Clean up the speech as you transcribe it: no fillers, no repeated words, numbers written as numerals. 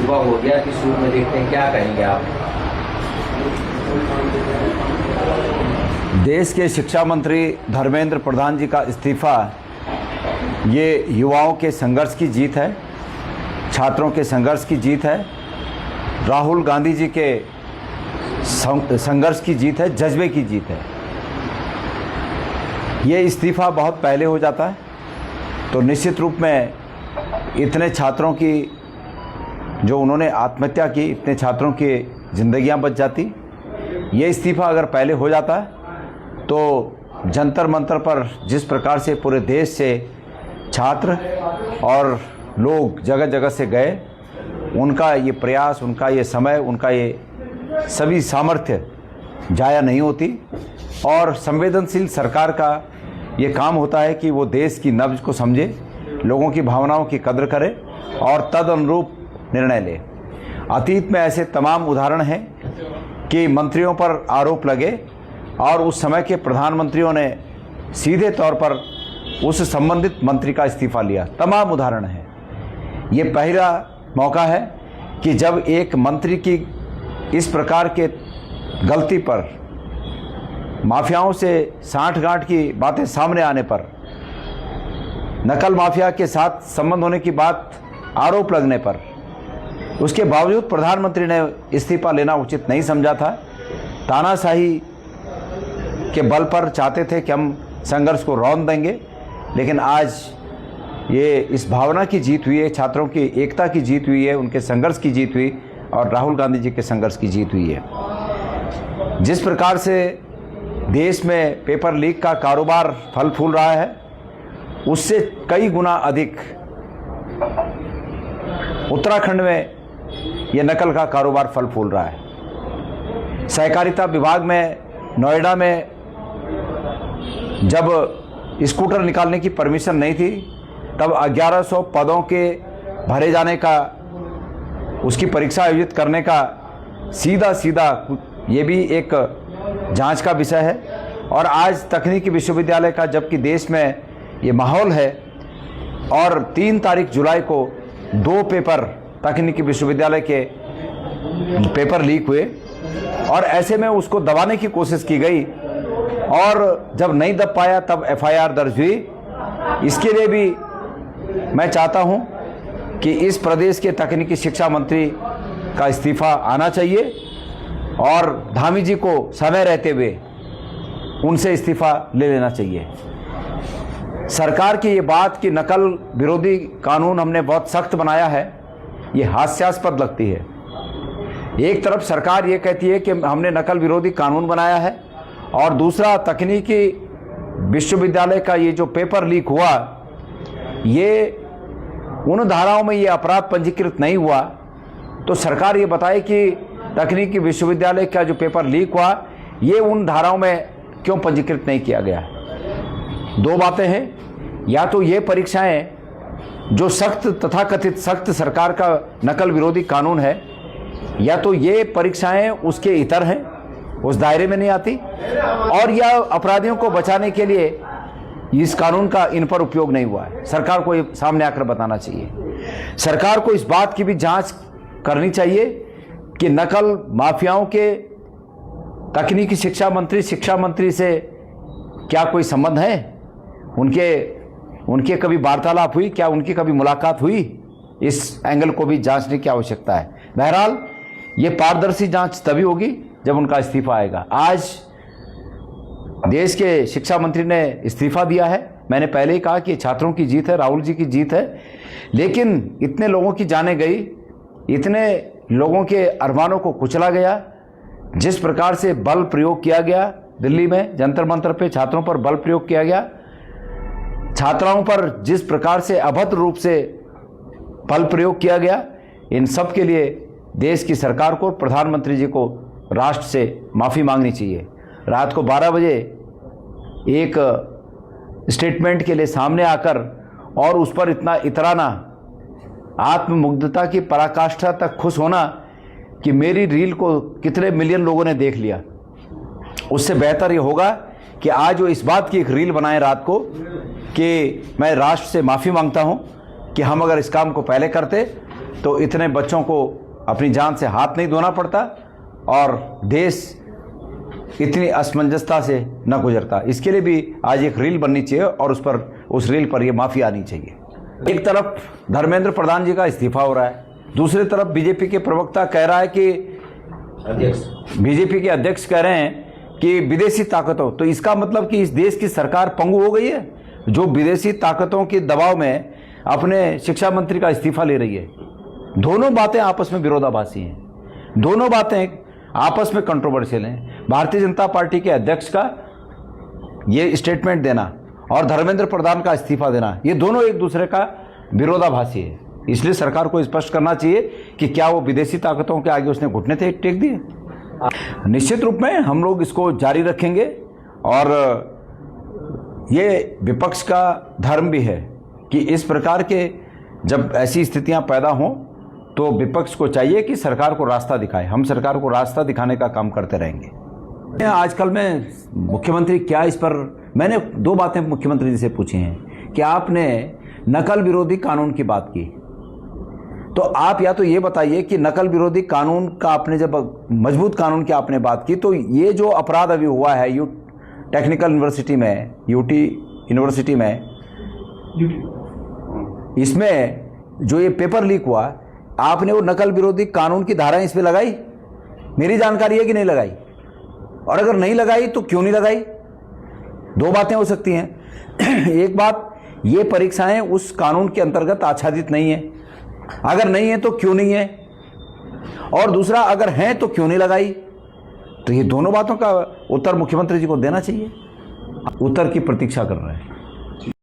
सुबह हो गया कि शुरू में देखते हैं, क्या कहेंगे आप? देश के शिक्षा मंत्री धर्मेंद्र प्रधान जी का इस्तीफा ये युवाओं के संघर्ष की जीत है, छात्रों के संघर्ष की जीत है, राहुल गांधी जी के संघर्ष की जीत है, जज्बे की जीत है। ये इस्तीफा बहुत पहले हो जाता है तो निश्चित रूप में इतने छात्रों की जो उन्होंने आत्महत्या की, इतने छात्रों की ज़िंदगियां बच जाती। ये इस्तीफा अगर पहले हो जाता है तो जंतर मंतर पर जिस प्रकार से पूरे देश से छात्र और लोग जगह जगह से गए, उनका ये प्रयास, उनका ये समय, उनका ये सभी सामर्थ्य जाया नहीं होती। और संवेदनशील सरकार का ये काम होता है कि वो देश की नब्ज को समझे, लोगों की भावनाओं की कद्र करे और तद अनुरूप निर्णय ले। अतीत में ऐसे तमाम उदाहरण हैं कि मंत्रियों पर आरोप लगे और उस समय के प्रधानमंत्रियों ने सीधे तौर पर उस संबंधित मंत्री का इस्तीफा लिया। तमाम उदाहरण हैं। ये पहला मौका है कि जब एक मंत्री की इस प्रकार के गलती पर, माफियाओं से साठगांठ की बातें सामने आने पर, नकल माफिया के साथ संबंध होने की बात आरोप लगने पर, उसके बावजूद प्रधानमंत्री ने इस्तीफा लेना उचित नहीं समझा था। तानाशाही के बल पर चाहते थे कि हम संघर्ष को रौंद देंगे, लेकिन आज ये इस भावना की जीत हुई है, छात्रों की एकता की जीत हुई है, उनके संघर्ष की जीत हुई और राहुल गांधी जी के संघर्ष की जीत हुई है। जिस प्रकार से देश में पेपर लीक का कारोबार फल फूल रहा है, उससे कई गुना अधिक उत्तराखंड में ये नकल का कारोबार फल फूल रहा है। सहकारिता विभाग में नोएडा में जब स्कूटर निकालने की परमिशन नहीं थी, तब 1100 पदों के भरे जाने का, उसकी परीक्षा आयोजित करने का सीधा ये भी एक जांच का विषय है। और आज तकनीकी विश्वविद्यालय का, जबकि देश में ये माहौल है, और 3 तारीख जुलाई को 2 पेपर तकनीकी विश्वविद्यालय के पेपर लीक हुए और ऐसे में उसको दबाने की कोशिश की गई और जब नहीं दब पाया तब एफआईआर दर्ज हुई। इसके लिए भी मैं चाहता हूं कि इस प्रदेश के तकनीकी शिक्षा मंत्री का इस्तीफा आना चाहिए और धामी जी को समय रहते हुए उनसे इस्तीफा ले लेना चाहिए। सरकार की ये बात कि नकल विरोधी कानून हमने बहुत सख्त बनाया है, ये हास्यास्पद लगती है। एक तरफ सरकार ये कहती है कि हमने नकल विरोधी कानून बनाया है और दूसरा तकनीकी विश्वविद्यालय का ये जो पेपर लीक हुआ, ये उन धाराओं में ये अपराध पंजीकृत नहीं हुआ। तो सरकार ये बताए कि तकनीकी विश्वविद्यालय का जो पेपर लीक हुआ, ये उन धाराओं में क्यों पंजीकृत नहीं किया गया। 2 बातें हैं, या तो ये परीक्षाएं जो सख्त, तथाकथित सख्त सरकार का नकल विरोधी कानून है, या तो ये परीक्षाएं उसके इतर हैं, उस दायरे में नहीं आती, और या अपराधियों को बचाने के लिए इस कानून का इन पर उपयोग नहीं हुआ है। सरकार को ये सामने आकर बताना चाहिए। सरकार को इस बात की भी जांच करनी चाहिए कि नकल माफियाओं के तकनीकी शिक्षा मंत्री से क्या कोई संबंध है, उनके कभी वार्तालाप हुई, क्या उनकी कभी मुलाकात हुई, इस एंगल को भी जांचने की आवश्यकता है। बहरहाल ये पारदर्शी जांच तभी होगी जब उनका इस्तीफा आएगा। आज देश के शिक्षा मंत्री ने इस्तीफा दिया है। मैंने पहले ही कहा कि छात्रों की जीत है, राहुल जी की जीत है, लेकिन इतने लोगों की जानें गई, इतने लोगों के अरमानों को कुचला गया, जिस प्रकार से बल प्रयोग किया गया दिल्ली में जंतर मंतर पे, छात्रों पर बल प्रयोग किया गया, छात्राओं पर जिस प्रकार से अभद्र रूप से बल प्रयोग किया गया, इन सब के लिए देश की सरकार को, प्रधानमंत्री जी को राष्ट्र से माफ़ी मांगनी चाहिए। रात को 12 बजे एक स्टेटमेंट के लिए सामने आकर और उस पर इतना इतराना, आत्ममुग्धता की पराकाष्ठा तक खुश होना कि मेरी रील को कितने मिलियन लोगों ने देख लिया, उससे बेहतर ये होगा कि आज वो इस बात की एक रील बनाएं रात को कि मैं राष्ट्र से माफ़ी मांगता हूं कि हम अगर इस काम को पहले करते तो इतने बच्चों को अपनी जान से हाथ नहीं धोना पड़ता और देश इतनी असमंजसता से न गुजरता। इसके लिए भी आज एक रील बननी चाहिए और उस रील पर ये माफ़ी आनी चाहिए। एक तरफ धर्मेंद्र प्रधान जी का इस्तीफा हो रहा है, दूसरी तरफ बीजेपी के प्रवक्ता कह रहा है कि बीजेपी के अध्यक्ष कह रहे हैं कि विदेशी ताकतों, तो इसका मतलब कि इस देश की सरकार पंगु हो गई है जो विदेशी ताकतों के दबाव में अपने शिक्षा मंत्री का इस्तीफा ले रही है। दोनों बातें आपस में विरोधाभासी हैं, दोनों बातें आपस में कंट्रोवर्शियल हैं। भारतीय जनता पार्टी के अध्यक्ष का ये स्टेटमेंट देना और धर्मेंद्र प्रधान का इस्तीफा देना, ये दोनों एक दूसरे का विरोधाभासी है। इसलिए सरकार को स्पष्ट करना चाहिए कि क्या वो विदेशी ताकतों के आगे उसने घुटने टेक दिए। निश्चित रूप में हम लोग इसको जारी रखेंगे और ये विपक्ष का धर्म भी है कि इस प्रकार के जब ऐसी स्थितियां पैदा हों तो विपक्ष को चाहिए कि सरकार को रास्ता दिखाए। हम सरकार को रास्ता दिखाने का काम करते रहेंगे। आजकल में मुख्यमंत्री क्या इस पर, मैंने 2 बातें मुख्यमंत्री जी से पूछी हैं कि आपने नकल विरोधी कानून की बात की, तो आप या तो ये बताइए कि नकल विरोधी कानून का आपने जब मजबूत कानून की आपने बात की तो ये जो अपराध अभी हुआ है टेक्निकल यूनिवर्सिटी में, यूटी यूनिवर्सिटी में, इसमें जो ये पेपर लीक हुआ, आपने वो नकल विरोधी कानून की धाराएं इस पे लगाई? मेरी जानकारी है कि नहीं लगाई, और अगर नहीं लगाई तो क्यों नहीं लगाई? 2 बातें हो सकती हैं। एक बात, ये परीक्षाएं उस कानून के अंतर्गत आच्छादित नहीं है, अगर नहीं है तो क्यों नहीं है, और दूसरा अगर है तो क्यों नहीं लगाई? तो ये दोनों बातों का उत्तर मुख्यमंत्री जी को देना चाहिए। उत्तर की प्रतीक्षा कर रहे हैं।